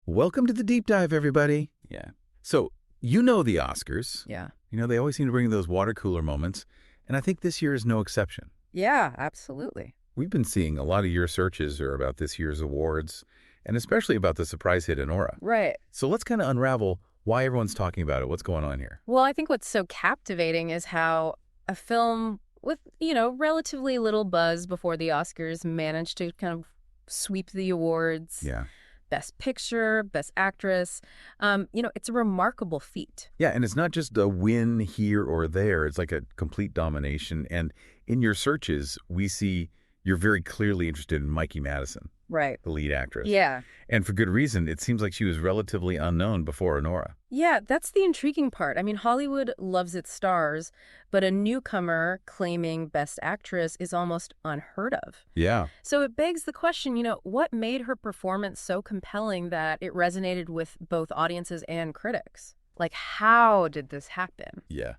Welcome to the deep dive, everybody. Yeah. So, the Oscars. Yeah. They always seem to bring those water cooler moments, and I think this year is no exception. Yeah, absolutely. We've been seeing a lot of your searches are about this year's awards, and especially about the surprise hit Anora. Right. So let's kind of unravel why everyone's talking about it. What's going on here? Well, I think what's so captivating is how a film with, relatively little buzz before the Oscars managed to kind of sweep the awards. Yeah. Best Picture, Best Actress. It's a remarkable feat. Yeah, and it's not just a win here or there. It's like a complete domination. And in your searches, we see you're very clearly interested in Mikey Madison, Right. the lead actress. Yeah. And for good reason. It seems like she was relatively unknown before Anora. Yeah, that's the intriguing part. I mean, Hollywood loves its stars, but a newcomer claiming Best Actress is almost unheard of. Yeah. So it begs the question, what made her performance so compelling that it resonated with both audiences and critics? Like, how did this happen? Yeah.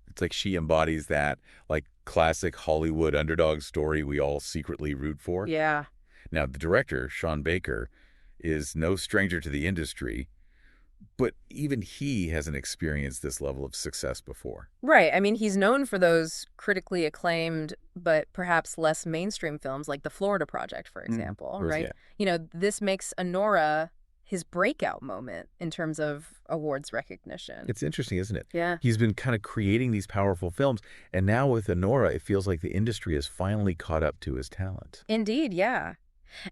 It's like she embodies that, like, classic Hollywood underdog story we all secretly root for. Yeah. Now, the director, Sean Baker, is no stranger to the industry, but even he hasn't experienced this level of success before. Right. I mean, he's known for those critically acclaimed, but perhaps less mainstream films like The Florida Project, for example, right? Yeah. This makes Anora his breakout moment in terms of awards recognition. It's interesting, isn't it? Yeah. He's been kind of creating these powerful films, and now with Anora, it feels like the industry has finally caught up to his talent. Indeed, yeah.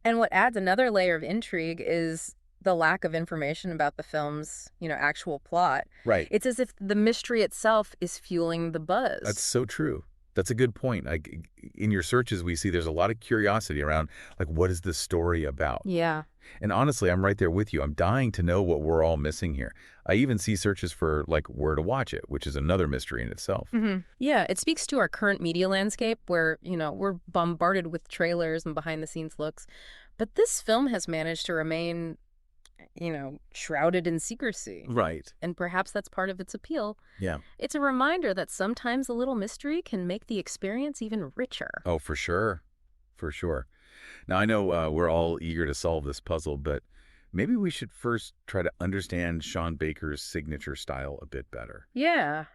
And what adds another layer of intrigue is the lack of information about the film's, actual plot. Right. It's as if the mystery itself is fueling the buzz. That's so true. That's a good point. In your searches, we see there's a lot of curiosity around, like, what is this story about? Yeah. And honestly, I'm right there with you. I'm dying to know what we're all missing here. I even see searches for, like, where to watch it, which is another mystery in itself. Mm-hmm. Yeah, it speaks to our current media landscape where, we're bombarded with trailers and behind-the-scenes looks. But this film has managed to remain, shrouded in secrecy. Right. And perhaps that's part of its appeal. Yeah. It's a reminder that sometimes a little mystery can make the experience even richer. Oh, for sure. For sure. Now, I know we're all eager to solve this puzzle, but maybe we should first try to understand Sean Baker's signature style a bit better. Yeah.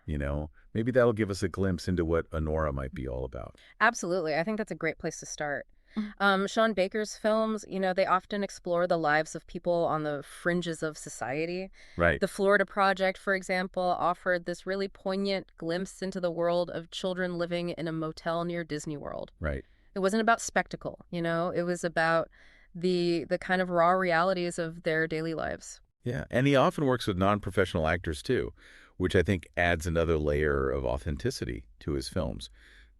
Maybe that'll give us a glimpse into what Anora might be all about. Absolutely. I think that's a great place to start. Sean Baker's films, they often explore the lives of people on the fringes of society. Right. The Florida Project, for example, offered this really poignant glimpse into the world of children living in a motel near Disney World. Right. It wasn't about spectacle, it was about the kind of raw realities of their daily lives. Yeah, and he often works with non-professional actors too, which I think adds another layer of authenticity to his films.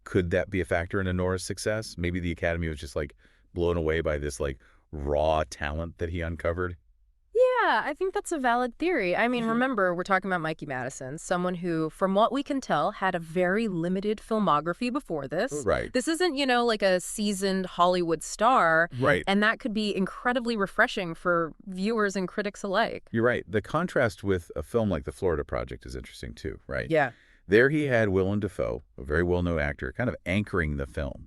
Could that be a factor in Anora's success? Maybe the Academy was just, like, blown away by this, like, raw talent that he uncovered? Yeah, I think that's a valid theory. I mean, remember, we're talking about Mikey Madison, someone who, from what we can tell, had a very limited filmography before this. Right. This isn't, like a seasoned Hollywood star. Right. And that could be incredibly refreshing for viewers and critics alike. You're right. The contrast with a film like The Florida Project is interesting too, right? Yeah. There he had Willem Dafoe, a very well-known actor, kind of anchoring the film.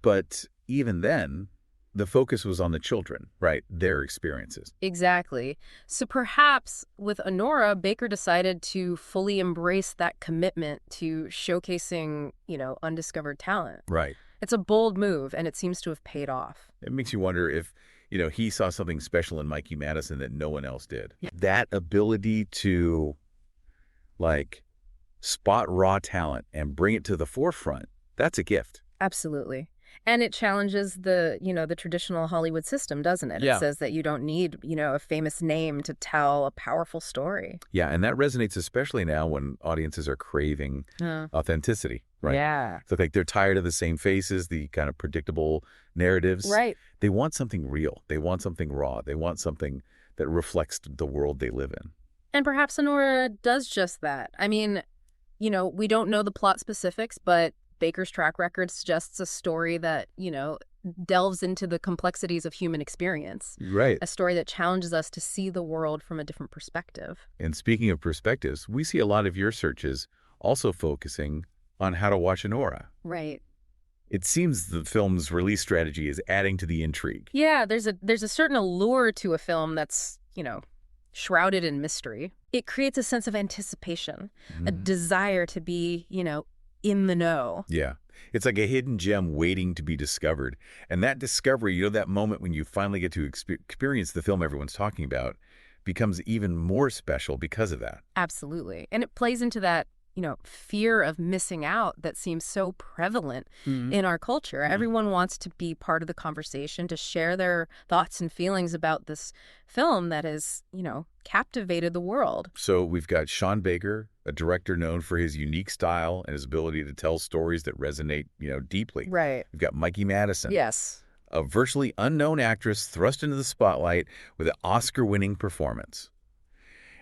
But even then, the focus was on the children, right? Their experiences. Exactly. So perhaps with Anora, Baker decided to fully embrace that commitment to showcasing, undiscovered talent. Right. It's a bold move, and it seems to have paid off. It makes you wonder if, he saw something special in Mikey Madison that no one else did. Yeah. That ability to, like, spot raw talent and bring it to the forefront, that's a gift. Absolutely. And it challenges the traditional Hollywood system, doesn't it? Yeah. It says that you don't need, a famous name to tell a powerful story. Yeah, and that resonates especially now when audiences are craving authenticity, right? Yeah. So, like, they're tired of the same faces, the kind of predictable narratives. Right. They want something real. They want something raw. They want something that reflects the world they live in. And perhaps Anora does just that. I mean, we don't know the plot specifics, but Baker's track record suggests a story that, delves into the complexities of human experience. Right. A story that challenges us to see the world from a different perspective. And speaking of perspectives, we see a lot of your searches also focusing on how to watch Anora. Right. It seems the film's release strategy is adding to the intrigue. Yeah, there's a certain allure to a film that's, shrouded in mystery. It creates a sense of anticipation, a desire to be, in the know. Yeah. It's like a hidden gem waiting to be discovered. And that discovery, that moment when you finally get to experience the film everyone's talking about, becomes even more special because of that. Absolutely. And it plays into that, fear of missing out that seems so prevalent in our culture. Everyone wants to be part of the conversation, to share their thoughts and feelings about this film that has, captivated the world. So we've got Sean Baker, a director known for his unique style and his ability to tell stories that resonate, deeply. Right. We've got Mikey Madison. Yes. A virtually unknown actress thrust into the spotlight with an Oscar-winning performance.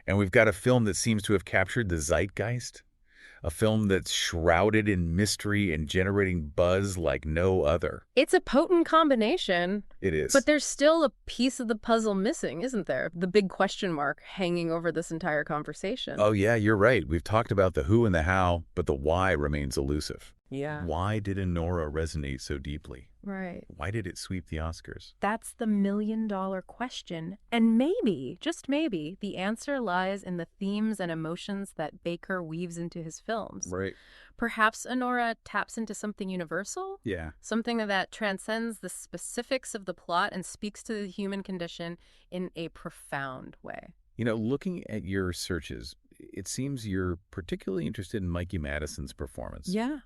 And we've got a film that seems to have captured the zeitgeist, a film that's shrouded in mystery and generating buzz like no other. It's a potent combination. It is. But there's still a piece of the puzzle missing, isn't there? The big question mark hanging over this entire conversation. Oh, yeah, you're right. We've talked about the who and the how, but the why remains elusive. Yeah. Why did Anora resonate so deeply? Right. Why did it sweep the Oscars? That's the million-dollar question. And maybe, just maybe, the answer lies in the themes and emotions that Baker weaves into his films. Right. Perhaps Anora taps into something universal? Yeah. Something that transcends the specifics of the plot and speaks to the human condition in a profound way. Looking at your searches, it seems you're particularly interested in Mikey Madison's performance. Yeah.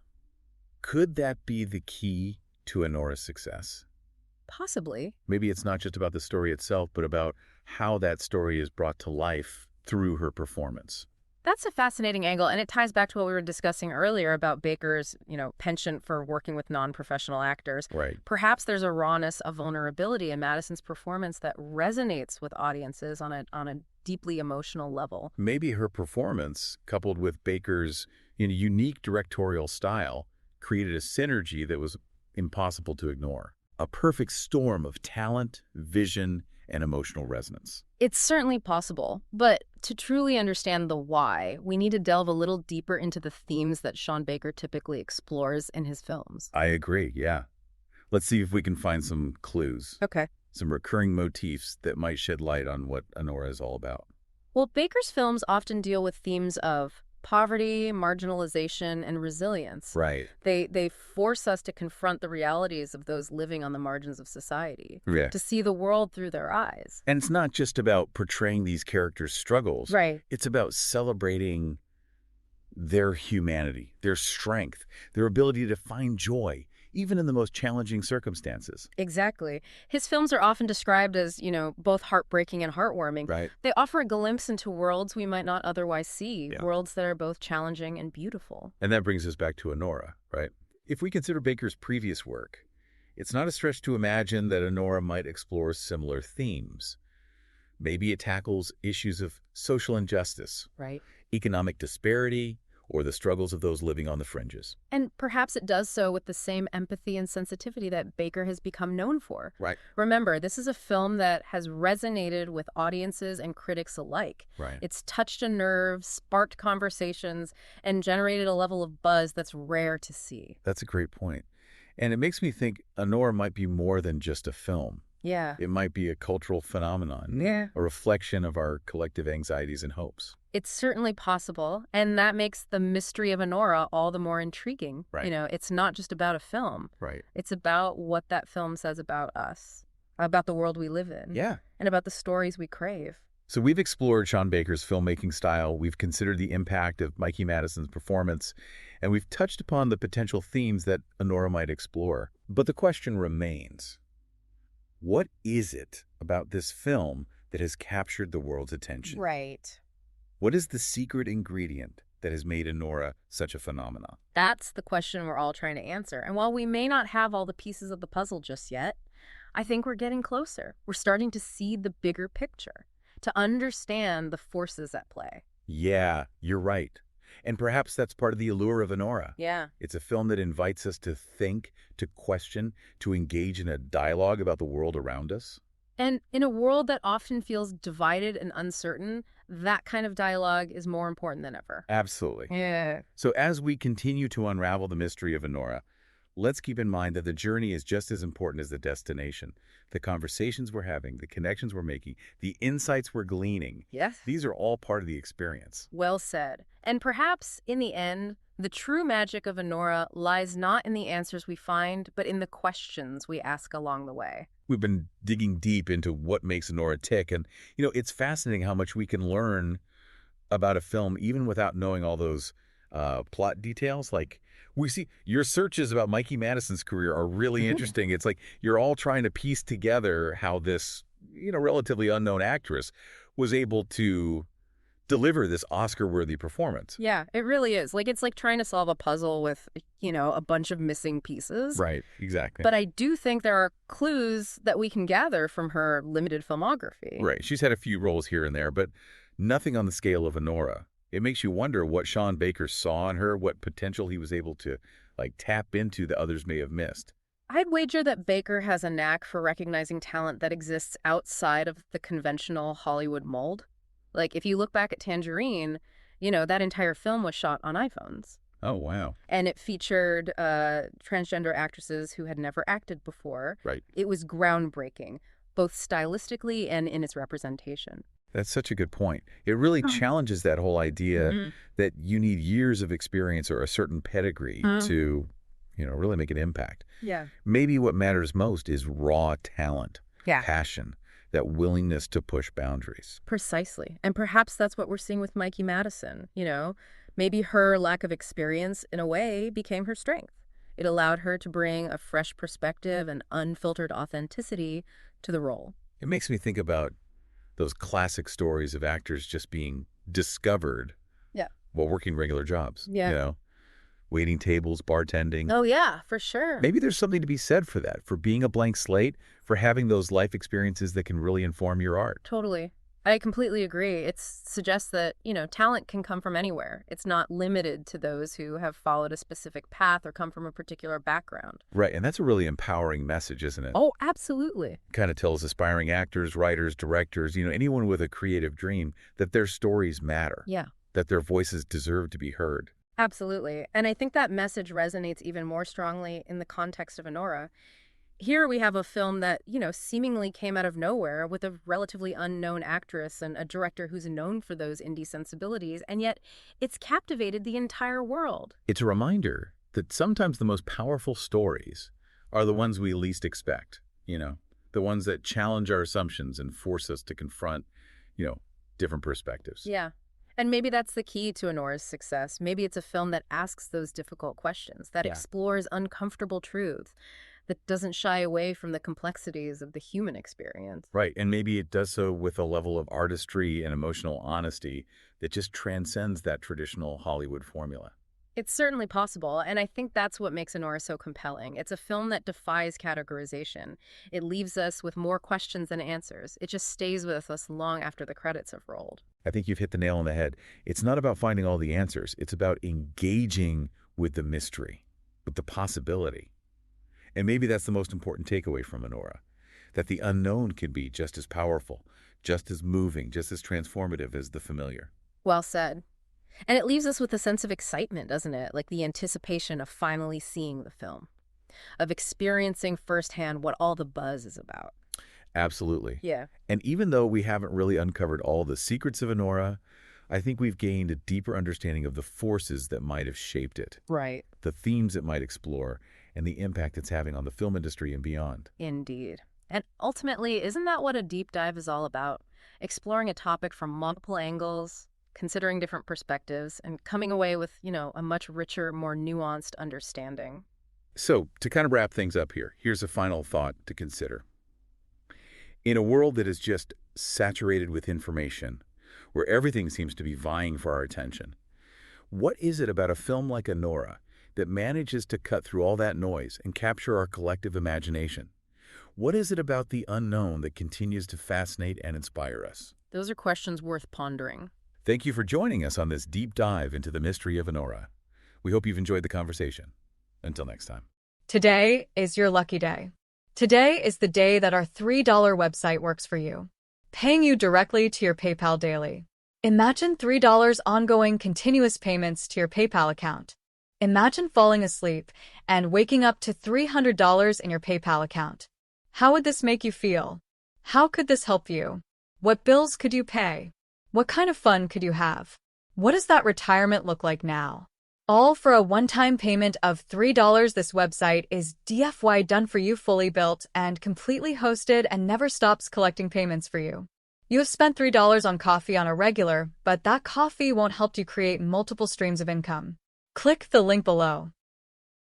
Could that be the key to Anora's success? Possibly. Maybe it's not just about the story itself, but about how that story is brought to life through her performance. That's a fascinating angle, and it ties back to what we were discussing earlier about Baker's, penchant for working with non-professional actors. Right. Perhaps there's a rawness of vulnerability in Madison's performance that resonates with audiences on a deeply emotional level. Maybe her performance, coupled with Baker's unique directorial style, created a synergy that was impossible to ignore. A perfect storm of talent, vision, and emotional resonance. It's certainly possible, but to truly understand the why, we need to delve a little deeper into the themes that Sean Baker typically explores in his films. I agree, yeah. Let's see if we can find some clues. Okay. Some recurring motifs that might shed light on what Anora is all about. Well, Baker's films often deal with themes of poverty, marginalization, and resilience. Right. They force us to confront the realities of those living on the margins of society, Yeah. to see the world through their eyes. And it's not just about portraying these characters' struggles. Right. It's about celebrating their humanity, their strength, their ability to find joy, even in the most challenging circumstances. Exactly. His films are often described as, both heartbreaking and heartwarming. Right. They offer a glimpse into worlds we might not otherwise see, Yeah. worlds that are both challenging and beautiful. And that brings us back to Anora, right? If we consider Baker's previous work, it's not a stretch to imagine that Anora might explore similar themes. Maybe it tackles issues of social injustice, Right. economic disparity, or the struggles of those living on the fringes. And perhaps it does so with the same empathy and sensitivity that Baker has become known for. Right. Remember, this is a film that has resonated with audiences and critics alike. Right. It's touched a nerve, sparked conversations, and generated a level of buzz that's rare to see. That's a great point. And it makes me think Anora might be more than just a film. Yeah. It might be a cultural phenomenon, a reflection of our collective anxieties and hopes. It's certainly possible, and that makes the mystery of Anora all the more intriguing. Right. It's not just about a film. Right. It's about what that film says about us, about the world we live in, Yeah. and about the stories we crave. So we've explored Sean Baker's filmmaking style, we've considered the impact of Mikey Madison's performance, and we've touched upon the potential themes that Anora might explore. But the question remains, what is it about this film that has captured the world's attention? Right. What is the secret ingredient that has made Anora such a phenomenon? That's the question we're all trying to answer. And while we may not have all the pieces of the puzzle just yet, I think we're getting closer. We're starting to see the bigger picture, to understand the forces at play. Yeah, you're right. And perhaps that's part of the allure of Anora. Yeah. It's a film that invites us to think, to question, to engage in a dialogue about the world around us. And in a world that often feels divided and uncertain, that kind of dialogue is more important than ever. Absolutely. Yeah. So as we continue to unravel the mystery of Anora, let's keep in mind that the journey is just as important as the destination. The conversations we're having, the connections we're making, the insights we're gleaning, Yes. these are all part of the experience. Well said. And perhaps, in the end, the true magic of Honora lies not in the answers we find, but in the questions we ask along the way. We've been digging deep into what makes Nora tick, and, it's fascinating how much we can learn about a film even without knowing all those plot details. Like, we see your searches about Mikey Madison's career are really interesting. It's like you're all trying to piece together how this, relatively unknown actress was able to deliver this Oscar-worthy performance. Yeah, it really is. Like, it's like trying to solve a puzzle with, a bunch of missing pieces. Right, exactly. But I do think there are clues that we can gather from her limited filmography. Right, she's had a few roles here and there, but nothing on the scale of Honora. It makes you wonder what Sean Baker saw in her, what potential he was able to, tap into that others may have missed. I'd wager that Baker has a knack for recognizing talent that exists outside of the conventional Hollywood mold. Like, if you look back at Tangerine, that entire film was shot on iPhones. Oh, wow. And it featured transgender actresses who had never acted before. Right. It was groundbreaking, both stylistically and in its representation. That's such a good point. It really challenges that whole idea that you need years of experience or a certain pedigree to, really make an impact. Yeah. Maybe what matters most is raw talent, Yeah. passion, that willingness to push boundaries. Precisely. And perhaps that's what we're seeing with Mikey Madison. Maybe her lack of experience, in a way, became her strength. It allowed her to bring a fresh perspective and unfiltered authenticity to the role. It makes me think about those classic stories of actors just being discovered while working regular jobs. Yeah. Waiting tables, bartending. Oh, yeah, for sure. Maybe there's something to be said for that, for being a blank slate, for having those life experiences that can really inform your art. Totally. I completely agree. It suggests that, talent can come from anywhere. It's not limited to those who have followed a specific path or come from a particular background. Right, and that's a really empowering message, isn't it? Oh, absolutely. Kind of tells aspiring actors, writers, directors, anyone with a creative dream that their stories matter. Yeah. That their voices deserve to be heard. Absolutely. And I think that message resonates even more strongly in the context of Honora. Here we have a film that, seemingly came out of nowhere with a relatively unknown actress and a director who's known for those indie sensibilities, and yet it's captivated the entire world. It's a reminder that sometimes the most powerful stories are the ones we least expect, the ones that challenge our assumptions and force us to confront, different perspectives. Yeah. And maybe that's the key to Honora's success. Maybe it's a film that asks those difficult questions, that explores uncomfortable truths, that doesn't shy away from the complexities of the human experience. Right, and maybe it does so with a level of artistry and emotional honesty that just transcends that traditional Hollywood formula. It's certainly possible, and I think that's what makes Honora so compelling. It's a film that defies categorization. It leaves us with more questions than answers. It just stays with us long after the credits have rolled. I think you've hit the nail on the head. It's not about finding all the answers. It's about engaging with the mystery, with the possibility. And maybe that's the most important takeaway from Honora, that the unknown can be just as powerful, just as moving, just as transformative as the familiar. Well said. And it leaves us with a sense of excitement, doesn't it? Like the anticipation of finally seeing the film, of experiencing firsthand what all the buzz is about. Absolutely. Yeah. And even though we haven't really uncovered all the secrets of Honora, I think we've gained a deeper understanding of the forces that might have shaped it, Right. the themes it might explore, and the impact it's having on the film industry and beyond. Indeed. And ultimately, isn't that what a deep dive is all about? Exploring a topic from multiple angles, considering different perspectives, and coming away with, a much richer, more nuanced understanding. So, to kind of wrap things up here, here's a final thought to consider. In a world that is just saturated with information, where everything seems to be vying for our attention, what is it about a film like Honora that manages to cut through all that noise and capture our collective imagination? What is it about the unknown that continues to fascinate and inspire us? Those are questions worth pondering. Thank you for joining us on this deep dive into the mystery of Honora. We hope you've enjoyed the conversation. Until next time. Today is your lucky day. Today is the day that our $3 website works for you, paying you directly to your PayPal daily. Imagine $3 ongoing continuous payments to your PayPal account. Imagine falling asleep and waking up to $300 in your PayPal account. How would this make you feel? How could this help you? What bills could you pay? What kind of fun could you have? What does that retirement look like now? All for a one-time payment of $3. This website is DFY done for you, fully built and completely hosted, and never stops collecting payments for you. You have spent $3 on coffee on a regular, but that coffee won't help you create multiple streams of income. Click the link below.